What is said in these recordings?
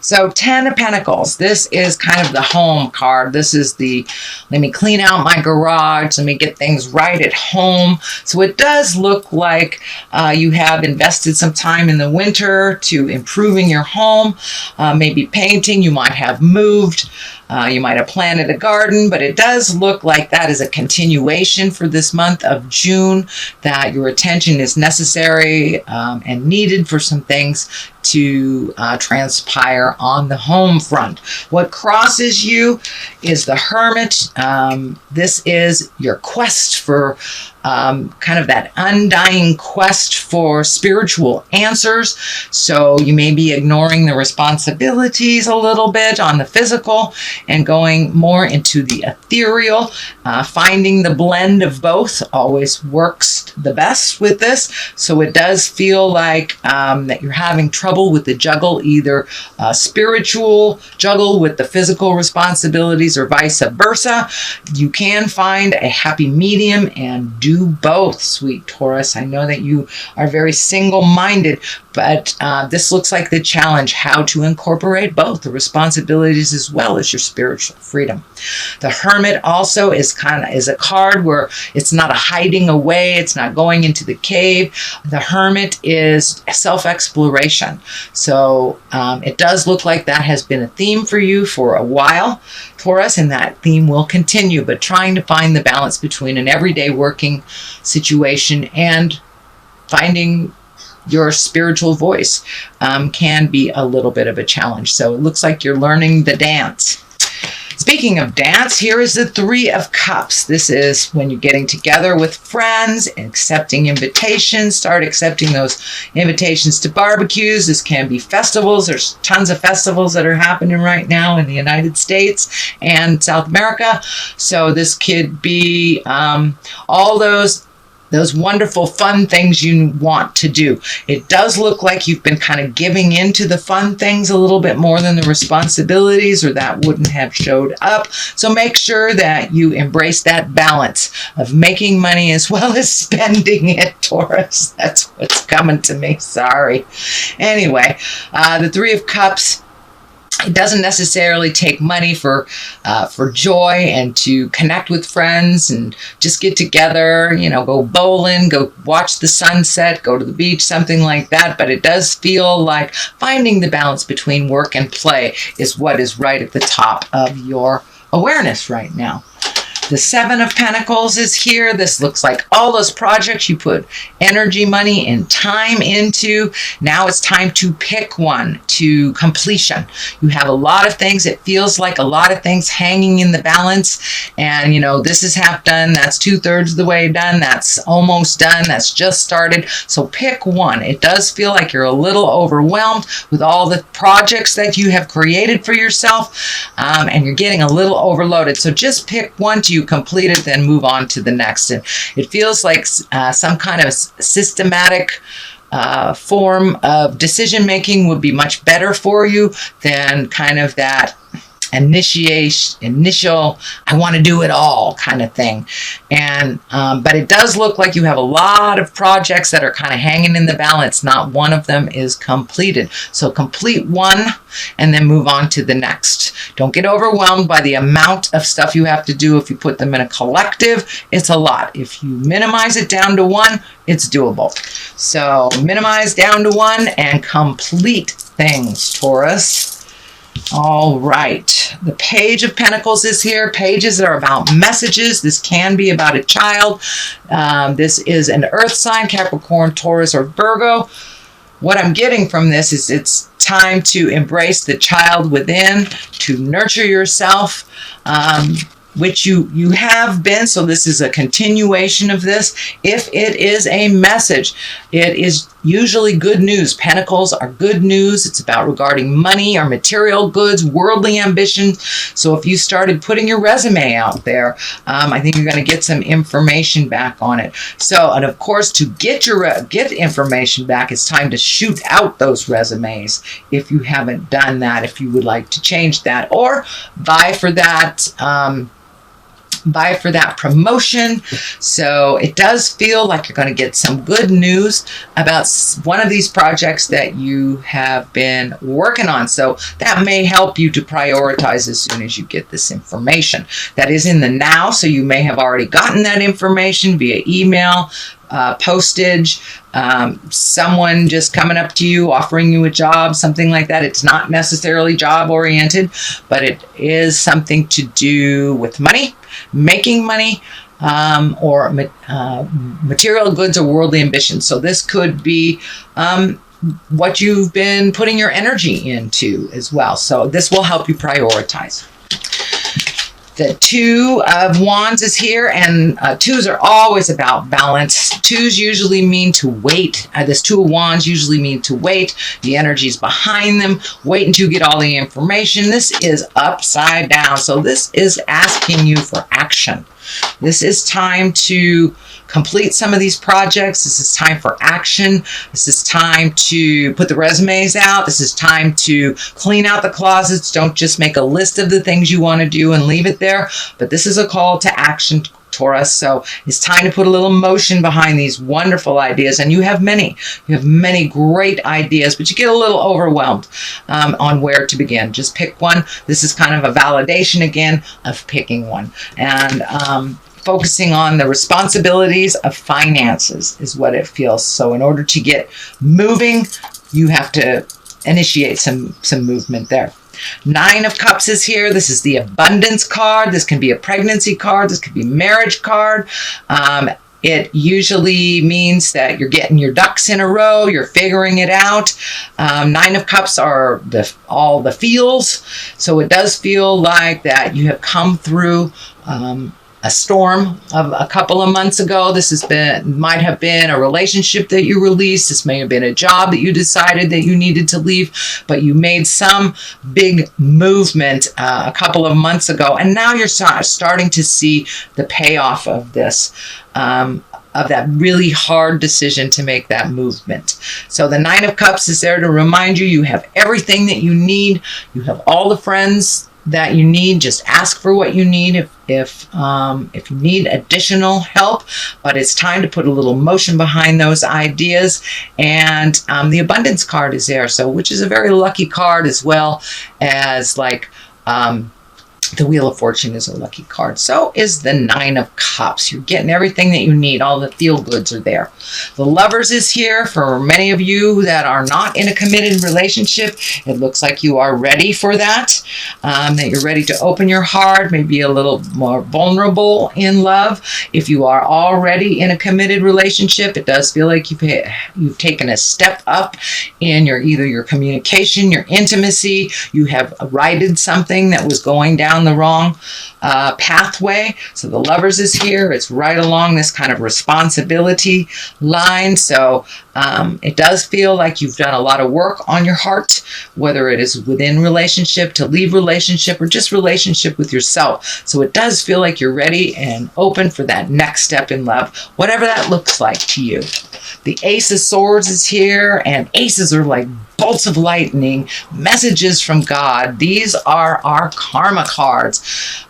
So 10 of Pentacles, this is kind of the home card. This is the, let me clean out my garage, let me get things right at home. So it does look like you have invested some time in the winter to improving your home, maybe painting, you might have moved. You might have planted a garden, but it does look like that is a continuation for this month of June, that your attention is necessary and needed for some things to transpire on the home front. What crosses you is the Hermit. This is your quest for kind of that undying quest for spiritual answers. So you may be ignoring the responsibilities a little bit on the physical and going more into the ethereal. Finding the blend of both always works the best with this. So it does feel like that you're having trouble with the juggle, either spiritual juggle with the physical responsibilities or vice versa. You can find a happy medium and do both, sweet Taurus. I know that you are very single-minded, but this looks like the challenge, how to incorporate both the responsibilities as well as your spiritual freedom. The Hermit also is a card where it's not a hiding away, it's not going into the cave. The Hermit is self-exploration. So it does look like that has been a theme for you for a while, Taurus, and that theme will continue, but trying to find the balance between an everyday working situation and finding your spiritual voice can be a little bit of a challenge. So it looks like you're learning the dance. Speaking of dance, here is the Three of Cups. This is when you're getting together with friends and accepting invitations. Start accepting those invitations to barbecues. This can be festivals. There's tons of festivals that are happening right now in the United States and South America. So this could be all those wonderful fun things you want to do. It does look like you've been kind of giving into the fun things a little bit more than the responsibilities, or that wouldn't have showed up. So make sure that you embrace that balance of making money as well as spending it, Taurus. That's what's coming to me. Sorry. Anyway, the Three of Cups. It doesn't necessarily take money for joy and to connect with friends and just get together, go bowling, go watch the sunset, go to the beach, something like that. But it does feel like finding the balance between work and play is what is right at the top of your awareness right now. The Seven of Pentacles is here. This looks like all those projects you put energy, money, and time into. Now it's time to pick one to completion. You have a lot of things. It feels like a lot of things hanging in the balance. And, this is half done. That's 2/3 of the way done. That's almost done. That's just started. So pick one. It does feel like you're a little overwhelmed with all the projects that you have created for yourself. And you're getting a little overloaded. So just pick one to complete it, then move on to the next. And it feels like some kind of systematic form of decision making would be much better for you than kind of that initial I want to do it all kind of thing. And but it does look like you have a lot of projects that are kind of hanging in the balance. Not one of them is completed. So complete one and then move on to the next. Don't get overwhelmed by the amount of stuff you have to do. If you put them in a collective, it's a lot. If you minimize it down to one, it's doable. So minimize down to one and complete things, Taurus. All right, the Page of Pentacles is here. Pages are about messages. This can be about a child. This is an earth sign, Capricorn, Taurus, or Virgo. What I'm getting from this is it's time to embrace the child within, to nurture yourself, which you have been. So this is a continuation of this. If it is a message, it is usually good news. Pentacles are good news. It's about regarding money or material goods, worldly ambition. So if you started putting your resume out there, I think you're going to get some information back on it. So, and of course, to get information back, it's time to shoot out those resumes if you haven't done that, if you would like to change that, or vie for that by for that promotion. So it does feel like you're going to get some good news about one of these projects that you have been working on. So that may help you to prioritize as soon as you get this information. That is in the now, so you may have already gotten that information via email, postage, someone just coming up to you, offering you a job, something like that. It's not necessarily job oriented, but it is something to do with money, making money, or material goods or worldly ambitions. So this could be what you've been putting your energy into as well. So this will help you prioritize. The Two of Wands is here, and twos are always about balance. Twos usually mean to wait. This Two of Wands usually mean to wait. The energy is behind them. Wait until you get all the information. This is upside down. So this is asking you for action. This is time to complete some of these projects. This is time for action. This is time to put the resumes out. This is time to clean out the closets. Don't just make a list of the things you want to do and leave it there. But this is a call to action, Taurus. So it's time to put a little motion behind these wonderful ideas. And you have many. You have many great ideas, but you get a little overwhelmed on where to begin. Just pick one. This is kind of a validation again of picking one. And focusing on the responsibilities of finances is what it feels. So in order to get moving, you have to initiate some movement there. Nine of Cups is here. This is the abundance card. This can be a pregnancy card. This could be a marriage card. It usually means that you're getting your ducks in a row. You're figuring it out. Nine of Cups are all the feels. So it does feel like that you have come through a storm of a couple of months ago. This might have been a relationship that you released. This may have been a job that you decided that you needed to leave, but you made some big movement a couple of months ago, and now you're starting to see the payoff of this. Of that really hard decision to make that movement. So the Nine of Cups is there to remind you you have everything that you need. You have all the friends that you need. Just ask for what you need if you need additional help, but it's time to put a little motion behind those ideas. And the abundance card is there, so which is a very lucky card, as well as like the Wheel of Fortune is a lucky card. So is the Nine of Cups. You're getting everything that you need. All the feel goods are there. The Lovers is here for many of you that are not in a committed relationship. It looks like you are ready for that. That you're ready to open your heart, maybe a little more vulnerable in love. If you are already in a committed relationship, it does feel like you've taken a step up in either your communication, your intimacy. You have righted something that was going down the wrong pathway. So the Lovers is here. It's right along this kind of responsibility line. So it does feel like you've done a lot of work on your heart, whether it is within relationship, to leave relationship, or just relationship with yourself. So it does feel like you're ready and open for that next step in love, whatever that looks like to you. The Ace of Swords is here, and aces are like bolts of lightning, messages from God. These are our karma cards.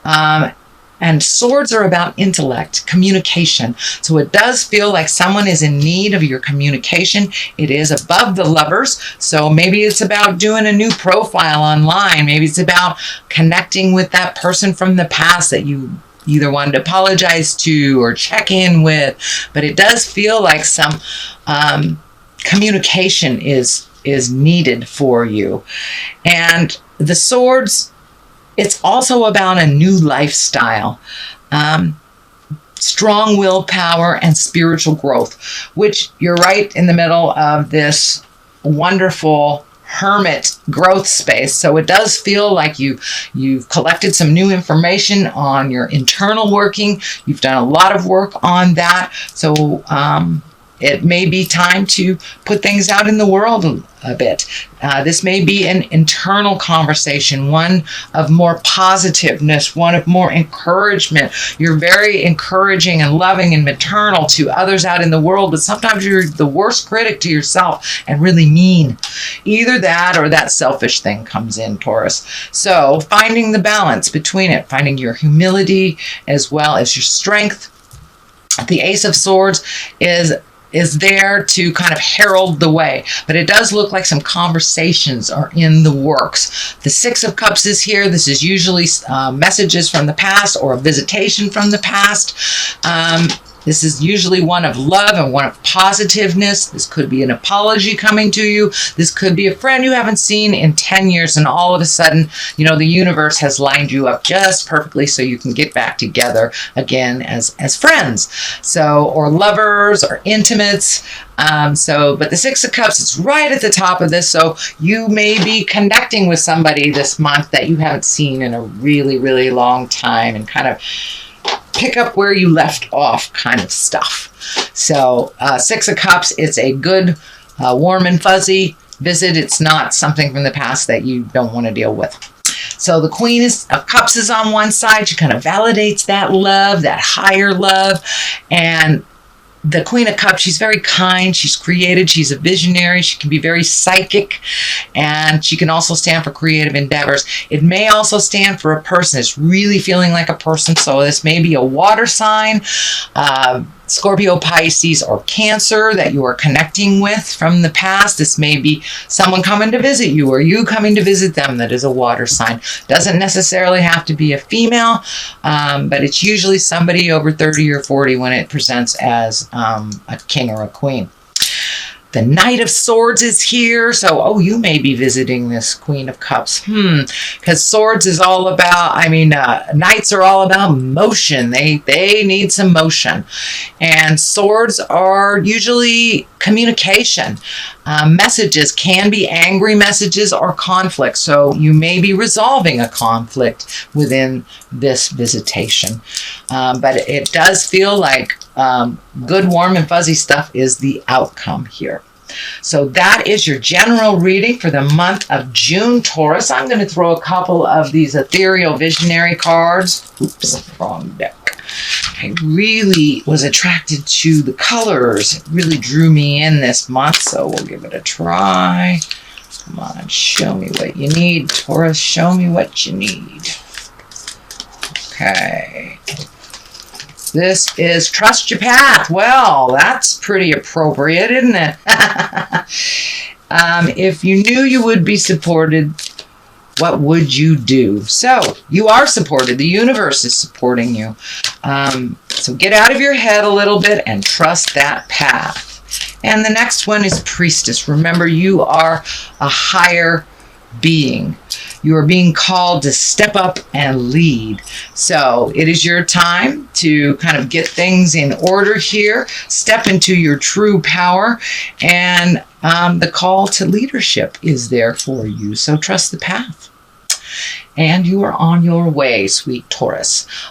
And swords are about intellect, communication. So it does feel like someone is in need of your communication. It is above the Lovers. So maybe it's about doing a new profile online. Maybe it's about connecting with that person from the past that you either wanted to apologize to or check in with. But it does feel like some communication is needed for you. And the Swords, it's also about a new lifestyle, strong willpower and spiritual growth, which you're right in the middle of this wonderful hermit growth space. So it does feel like you've collected some new information on your internal working. You've done a lot of work on that. So it may be time to put things out in the world a bit. This may be an internal conversation, one of more positiveness, one of more encouragement. You're very encouraging and loving and maternal to others out in the world, but sometimes you're the worst critic to yourself and really mean. Either that or that selfish thing comes in, Taurus. So finding the balance between it, finding your humility as well as your strength. The Ace of Swords is there to kind of herald the way, but it does look like some conversations are in the works. The Six of Cups is here. This is usually messages from the past or a visitation from the past. This is usually one of love and one of positiveness. This could be an apology coming to you. This could be a friend you haven't seen in 10 years, and all of a sudden, you know, the universe has lined you up just perfectly so you can get back together again as friends. So, or lovers or intimates. But the Six of Cups is right at the top of this. So you may be connecting with somebody this month that you haven't seen in a really, really long time, and kind of pick up where you left off kind of stuff. So Six of Cups, it's a good warm and fuzzy visit. It's not something from the past that you don't want to deal with. So the Queen of Cups is on one side. She kind of validates that love, that higher love. And the Queen of Cups, she's very kind, she's creative, she's a visionary, she can be very psychic, and she can also stand for creative endeavors. It may also stand for a person that's really feeling like a person, so this may be a water sign, Scorpio, Pisces, or Cancer that you are connecting with from the past. This may be someone coming to visit you or you coming to visit them that is a water sign. Doesn't necessarily have to be a female, but it's usually somebody over 30 or 40 when it presents as a king or a queen. The Knight of Swords is here. So, you may be visiting this Queen of Cups. Because swords is all about, knights are all about motion. They need some motion. And swords are usually communication. Messages can be angry messages or conflict. So you may be resolving a conflict within this visitation. But it does feel like good, warm, and fuzzy stuff is the outcome here. So that is your general reading for the month of June, Taurus. I'm going to throw a couple of these ethereal visionary cards. Oops, wrong deck. I really was attracted to the colors. It really drew me in this month, so we'll give it a try. Come on, show me what you need, Taurus. Show me what you need. Okay. This is Trust Your Path. Well, that's pretty appropriate, isn't it? If you knew you would be supported, what would you do? So, you are supported. The universe is supporting you. So get out of your head a little bit and trust that path. And the next one is Priestess. Remember, you are a higher being. You are being called to step up and lead. So it is your time to kind of get things in order here, step into your true power, and the call to leadership is there for you. So trust the path. And you are on your way, sweet Taurus.